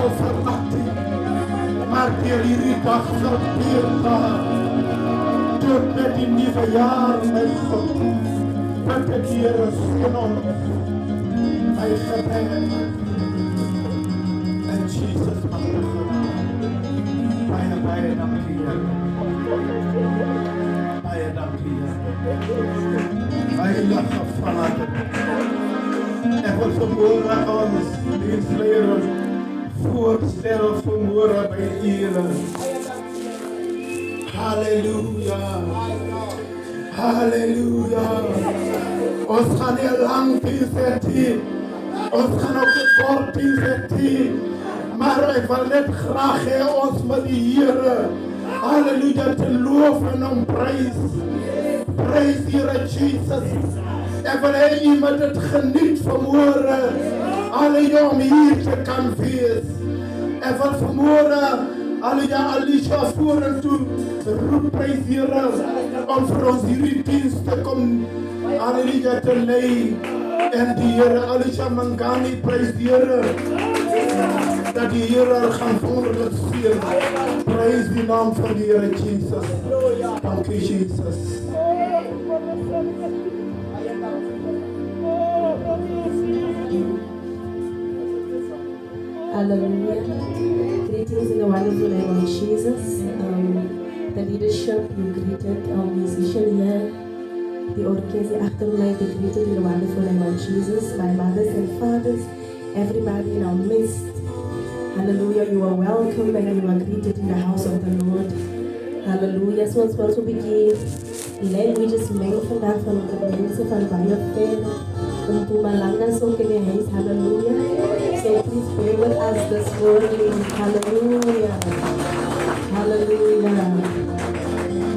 sal verlaat nie, maar deur hierdie dag gebeur daar, tot met die nuwe jaar, my God, wat ek hier is, in ons, my gebed, in Jesus' naam, baie dankie, Here. Baie dankie, Here. Heilige Vader, ek wil vanmorgen ons dienstleier voorstel vanmorgen by Here. Halleluja, halleluja. Ons gaan nie lang dienst hê, ons gaan ook nie kort dienst hê, maar ek wil net graag hê ons met die Here, halleluja, te loof en om prys. Prys Here Jesus. Ek wil hê iemand het geniet vanmorgen, halleluja, om hier te kan wees. Ek wil vanmorgen, halleluja, Alicia vorentoe roep, prys Here, om vir ons hierdie dienst te kom, halleluja, te lei. En die Here, Alicia Mangani, prys Here, dat die Here gaan wonderlik sien. Prys die naam van die Here Jesus. Dankie Jesus. Hallelujah. Greetings in the wonderful name of Jesus. The leadership, you greeted our musician here. The orchestra after me, they greeted in the wonderful name of Jesus. My mothers and fathers, everybody in our midst. Hallelujah, you are welcome and you are greeted in the house of the Lord. Hallelujah. So ons wil so 'n bietjie languages meng vandag van die mense van baie ver om Mpumalanga so in die huis. Hallelujah. So please bear with us this morning. Hallelujah. Hallelujah.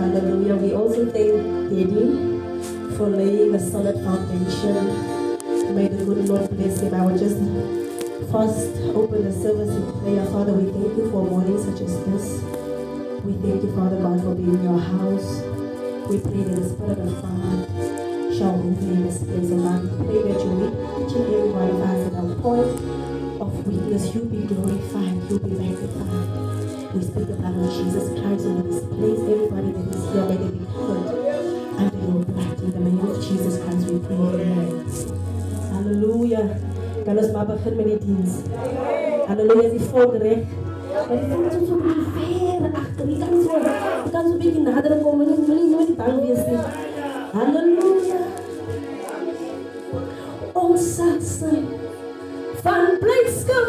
Hallelujah. We also thank Daddy for laying a solid foundation. May the good Lord bless him. I will just first open the service in prayer. Father, we thank you for a morning such as this. We thank you, Father God, for being in your house. We pray that the Spirit of God shall move in this place, oh God. We pray that you meet each and every one of us at our point of weakness. You be glorified, you be magnified. We speak the blood of Jesus Christ over this place. Everybody that is here, may they be covered under your blood. In the name of Jesus Christ, we pray. Amen. Hallelujah. Kan ons maar begin met die diens. Halleluja, die voorgerecht. Maar die volk is so ver achter. Die kan so beetje nader komen. Maar nie bang wees nie. Halleluja. Ons sal sing van blijdskap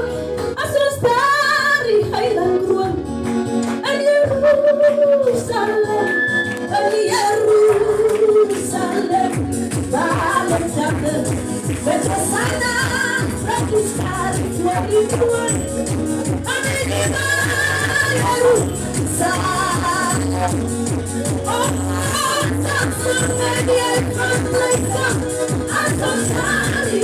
as ons daar die heiland kroon. In Jerusalem, waar alle zaken met Hosanna. He's got it, what he's doing. I'm making my oh, maybe I can't like them. I'm so sorry,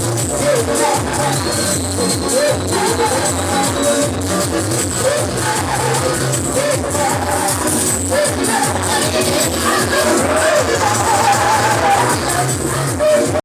Amen.